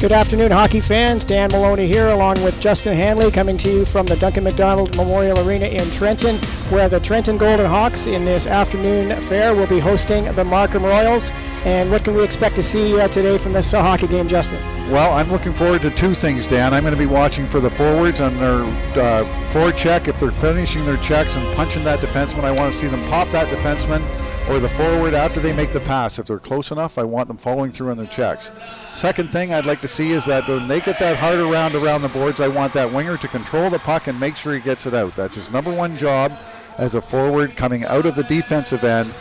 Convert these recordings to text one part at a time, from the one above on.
Good afternoon, hockey fans. Dan Maloney here, along with Justin Hanley, coming to you from the Dunc McDonald Memorial Arena in Trenton, where the Trenton GoldenHawks in this afternoon fair will be hosting the Markham Royals. And what can we expect to see today from this hockey game, Justin? Well, I'm looking forward to two things, Dan. I'm going to be watching for the forwards on their forward check. If they're finishing their checks and punching that defenseman, I want to see them pop that defenseman or the forward after they make the pass. If they're close enough, I want them following through on their checks. Second thing I'd like to see is that when they get that hard around the boards, I want that winger to control the puck and make sure he gets it out. That's his number one job as a forward coming out of the defensive end.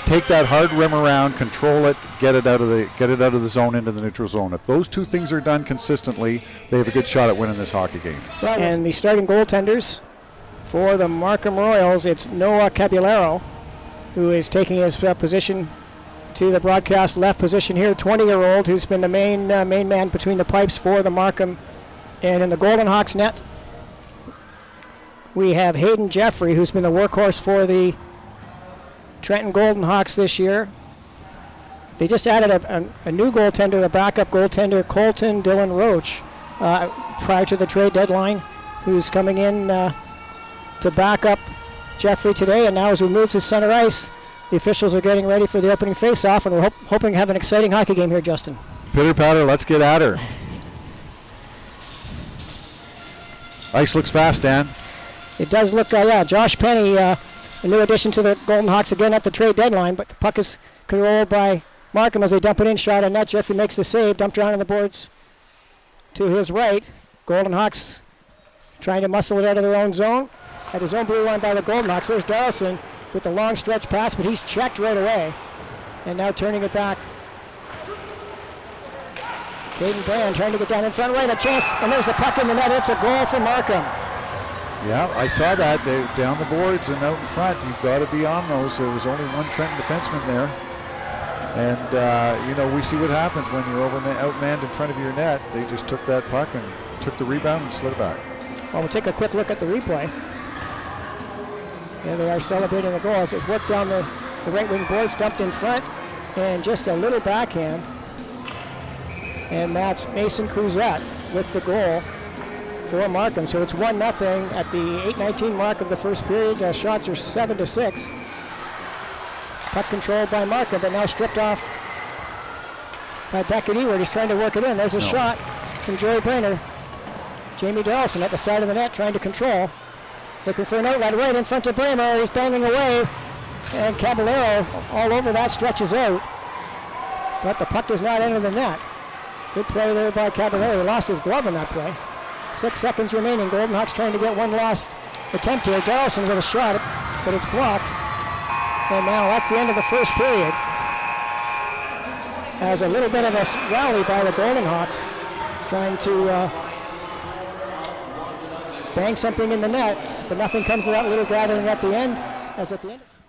Take that hard rim around, control it, get it out of the zone into the neutral zone. If those two things are done consistently, they have a good shot at winning this hockey game. And the starting goaltenders for the Markham Royals, it's Noah Caballero, who is taking his position to the broadcast left position here. 20-year-old who's been the main man between the pipes for the Markham. And in the GoldenHawks net, we have Hayden Jeffrey, who's been the workhorse for the Trenton GoldenHawks this year. They just added a new goaltender, a backup goaltender, Colton Dylan Roach, prior to the trade deadline, who's coming in to back up Jeffrey today. And now as we move to center ice, the officials are getting ready for the opening face-off, and we're hoping to have an exciting hockey game here, Justin. Pitter-patter, let's get at her. Ice looks fast, Dan. It does look, Josh Penny, a new addition to the GoldenHawks again at the trade deadline, but the puck is controlled by Markham as they dump it in, shot on net. Jeffrey makes the save, dumped around on the boards to his right. GoldenHawks trying to muscle it out of their own zone. At his own blue line by the GoldenHawks. There's Darlison with the long stretch pass, but he's checked right away. And now turning it back. Caden Brand trying to get down in front right, a chance, and there's the puck in the net. It's a goal for Markham. Yeah, I saw that. They down the boards and out in front. You've got to be on those. There was only one Trenton defenseman there. And, we see what happens when you're outmanned in front of your net. They just took that puck and took the rebound and slid it back. Well, we'll take a quick look at the replay. Yeah, they are celebrating the goal as it's worked down the right wing boards, dumped in front, and just a little backhand. And that's Mason Cruzette with the goal for Markham. So it's 1-0 at the 8:19 mark of the first period. Shots are 7-6. Puck controlled by Markham, but now stripped off by Beckett Ewart. He's trying to work it in. There's a shot from Joey Brainerd. Jamie Darlison at the side of the net trying to control. Looking for an outlet right in front of Brainerd. He's banging away. And Caballero all over that, stretches out. But the puck does not enter the net. Good play there by Caballero. He lost his glove in that play. 6 seconds remaining. GoldenHawks trying to get one last attempt here. Darlison with a shot, but it's blocked. And now that's the end of the first period. As a little bit of a rally by the GoldenHawks, trying to bang something in the net, but nothing comes of that little gathering at the end.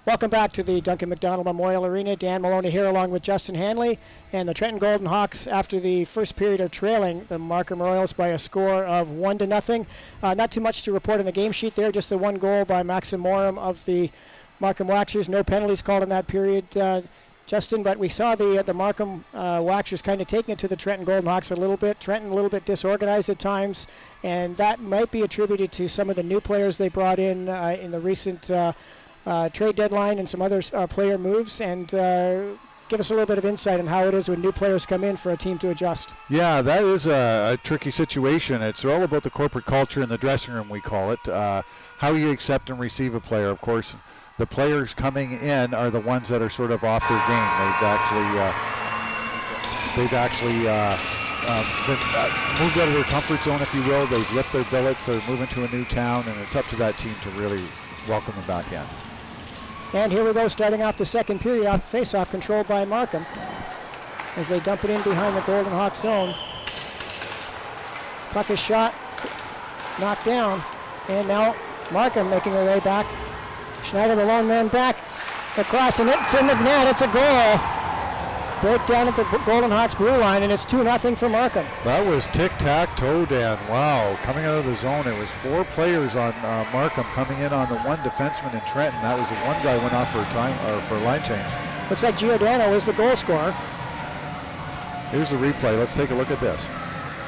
Welcome back to the Dunc McDonald Memorial Arena. Dan Maloney here along with Justin Hanley. And the Trenton GoldenHawks, after the first period, are trailing the Markham Royals by a score of 1-0. Not too much to report on the game sheet there, just the one goal by Maxim Morum of the Markham Waxers. No penalties called in that period, Justin, but we saw the Markham Waxers kind of taking it to the Trenton GoldenHawks a little bit. Trenton a little bit disorganized at times, and that might be attributed to some of the new players they brought in the recent trade deadline and some other player moves. And give us a little bit of insight on how it is when new players come in for a team to adjust. Yeah, that is a tricky situation. It's all about the corporate culture in the dressing room, we call it. How you accept and receive a player. Of course, the players coming in are the ones that are sort of off their game. They've actually been moved out of their comfort zone, if you will. They've left their billets. They're moving to a new town, and it's up to that team to really welcome them back in. And here we go, starting off the second period, off face-off controlled by Markham as they dump it in behind the GoldenHawks zone. Puck is shot, knocked down, and now Markham making their way back. Schneider, the lone man, back across, and it's in the net. It's a goal. Break down at the GoldenHawks blue line, and it's 2-0 for Markham. That was tic-tac-toe, Dan. Wow, coming out of the zone, it was 4 players on Markham coming in on the one defenseman in Trenton. That was the one guy went off for a line change. Looks like Giordano is the goal scorer. Here's the replay. Let's take a look at this.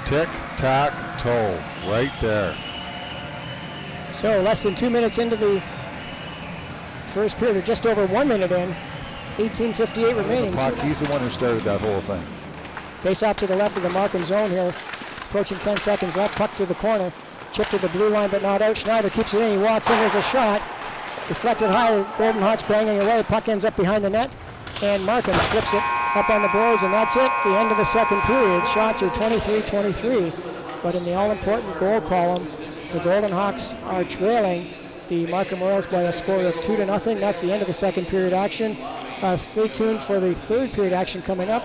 Tic-tac-toe, right there. So less than 2 minutes into the first period, or just over 1 minute in, 18:58 remaining. Puck, he's the one who started that whole thing. Face off to the left of the Markham zone here. Approaching 10 seconds left, puck to the corner. Chip to the blue line, but not out. Schneider keeps it in, he walks in, there's a shot. Deflected high, GoldenHawks banging away. Puck ends up behind the net, and Markham flips it up on the boards, and that's it. The end of the second period. Shots are 23-23, but in the all-important goal column, the GoldenHawks are trailing the Markham Royals by a score of 2-0. That's the end of the second period action. Stay tuned for the third period action coming up.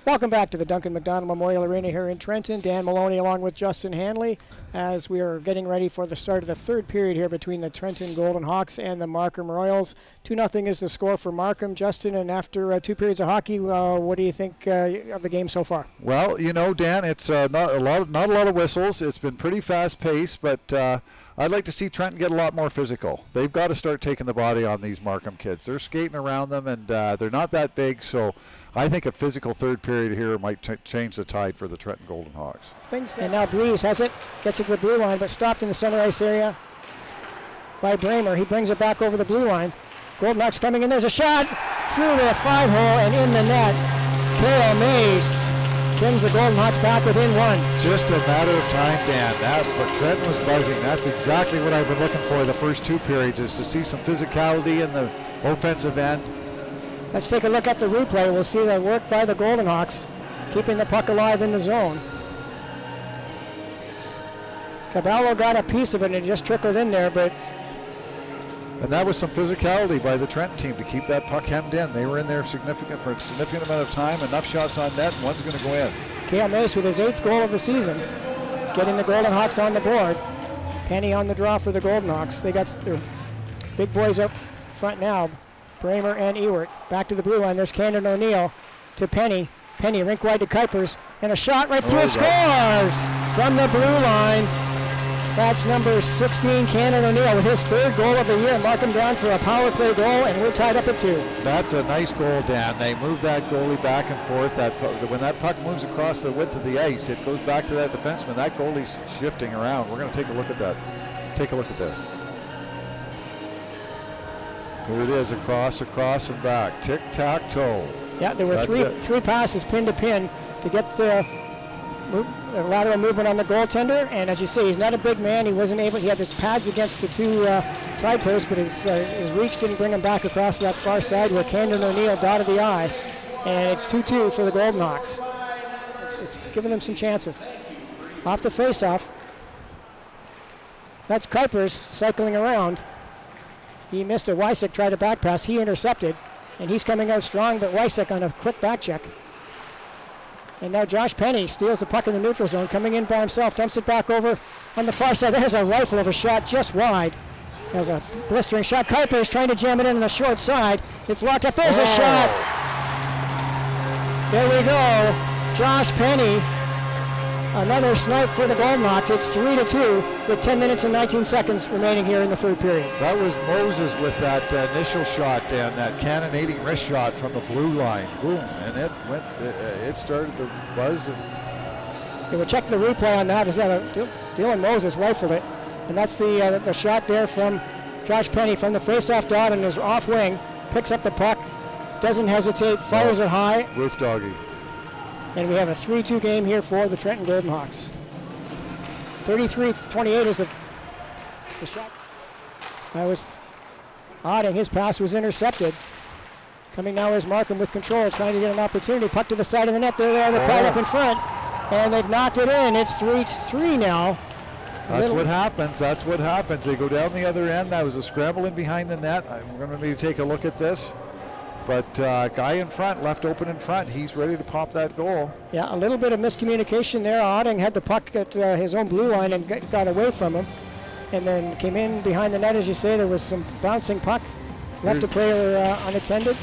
Welcome back to the Duncan McDonald Memorial Arena here in Trenton. Dan Maloney along with Justin Hanley as we are getting ready for the start of the third period here between the Trenton GoldenHawks and the Markham Royals. 2-0 is the score for Markham. Justin, and after 2 periods of hockey, what do you think of the game so far? Well, you know, Dan, it's not a lot of whistles. It's been pretty fast-paced, but I'd like to see Trenton get a lot more physical. They've got to start taking the body on these Markham kids. They're skating around them, and they're not that big, so I think a physical third period here might change the tide for the Trenton GoldenHawks. And now Breeze has it, gets it to the blue line, but stopped in the center ice area by Bramer. He brings it back over the blue line. GoldenHawks coming in. There's a shot through the 5-hole and in the net. Kale Mace brings the GoldenHawks back within one. Just a matter of time, Dan. But Trenton was buzzing. That's exactly what I've been looking for the first 2 periods, is to see some physicality in the offensive end. Let's take a look at the replay. We'll see the work by the GoldenHawks, keeping the puck alive in the zone. Caballo got a piece of it and it just trickled in there, but... And that was some physicality by the Trenton team to keep that puck hemmed in. They were in there for a significant amount of time, enough shots on net, and one's going to go in. Kale Mace with his 8th goal of the season, getting the GoldenHawks on the board. Penny on the draw for the GoldenHawks. They got their big boys up front now, Bramer and Ewert. Back to the blue line. There's Camden O'Neill to Penny. Penny rink wide to Kuipers, and a shot right through. Scores from the blue line. That's number 16, Camden O'Neill, with his 3rd goal of the year. Markham down for a power play goal, and we're tied up at 2. That's a nice goal, Dan. They move that goalie back and forth. When that puck moves across the width of the ice, it goes back to that defenseman. That goalie's shifting around. We're going to take a look at that. Take a look at this. Here it is, across, and back. Tic-tac-toe. Yeah, there were three passes pin to pin to get the lateral movement on the goaltender, and as you say, he's not a big man. He wasn't able. He had his pads against the 2 side posts, but his reach didn't bring him back across that far side where Camden O'Neill dotted the eye, and it's 2-2 for the GoldenHawks. It's giving them some chances. Off the face-off. That's Kuipers cycling around. He missed it. Wysick tried a back pass. He intercepted, and he's coming out strong, but Wysick on a quick back check. And now Josh Penny steals the puck in the neutral zone, coming in by himself, dumps it back over on the far side. There's a rifle of a shot just wide. There's a blistering shot. Kuipers trying to jam it in on the short side. It's locked up. There's a shot. There we go. Josh Penny. Another snipe for the GoldenHawks. It's 3-2 with 10 minutes and 19 seconds remaining here in the third period. That was Moses with that initial shot, Dan, that cannonading wrist shot from the blue line. Boom, and it went. It started the buzz. Okay, we'll check the replay on that. Dylan Moses rifled it, and that's the shot there from Josh Penny from the face-off dot and his off wing. Picks up the puck, doesn't hesitate, fires it high. Roof doggy. And we have a 3-2 game here for the Trenton GoldenHawks. 33-28 is the shot. That was Odding. His pass was intercepted. Coming now is Markham with control, trying to get an opportunity. Puck to the side of the net. They're right up in front. And they've knocked it in. It's 3-3 now. That's what happens. That's what happens. They go down the other end. That was a scramble in behind the net. I'm going to maybe take a look at this. But guy in front, left open in front, he's ready to pop that goal. Yeah, a little bit of miscommunication there. Odding had the puck at his own blue line and got away from him. And then came in behind the net, as you say. There was some bouncing puck. Left a player unattended.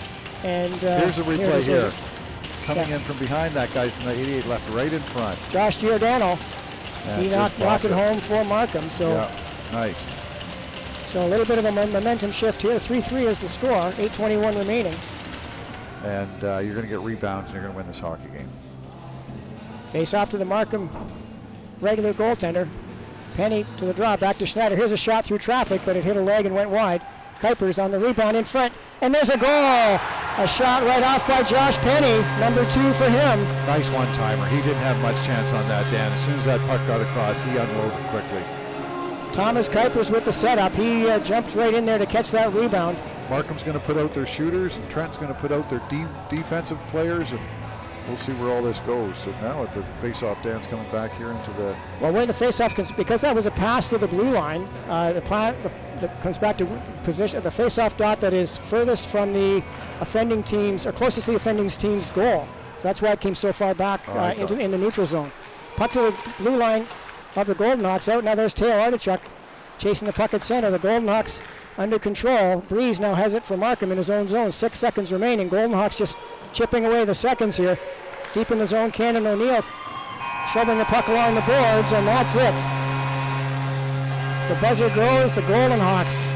And here's a replay here. Coming in from behind that guy's in the 88 left, right in front. Josh Giordano. He knocked it home for Markham. So yeah, nice. So a little bit of a momentum shift here. 3-3 is the score. 8:21 remaining. And you're going to get rebounds and you're going to win this hockey game. Face off to the Markham regular goaltender. Penny to the draw, back to Schneider. Here's a shot through traffic, but it hit a leg and went wide. Kuipers on the rebound in front, and there's a goal! A shot right off by Josh Penny, number 2 for him. Nice one-timer. He didn't have much chance on that, Dan. As soon as that puck got across, he unloaded quickly. Thomas Kuipers with the setup. He jumped right in there to catch that rebound. Markham's going to put out their shooters, and Trent's going to put out their defensive players, and we'll see where all this goes. So now at the face-off, Dan's coming back here into the... Well, where the face-off, because that was a pass to the blue line, that comes back to position, the face-off dot that is furthest from the offending team's, or closest to the offending team's goal. So that's why it came so far back in the neutral zone. Puck to the blue line of the GoldenHawks out. Now there's Teo Artichuk chasing the puck at center. The GoldenHawks under control. Breeze now has it for Markham in his own zone. 6 seconds remaining. GoldenHawks just chipping away the seconds here. Deep in the zone, Cannon O'Neill shoving the puck along the boards, and that's it. The buzzer goes. The GoldenHawks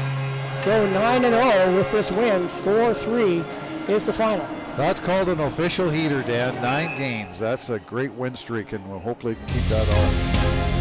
go 9-0 with this win. 4-3 is the final. That's called an official heater, Dan. 9 games. That's a great win streak, and we'll hopefully keep that on.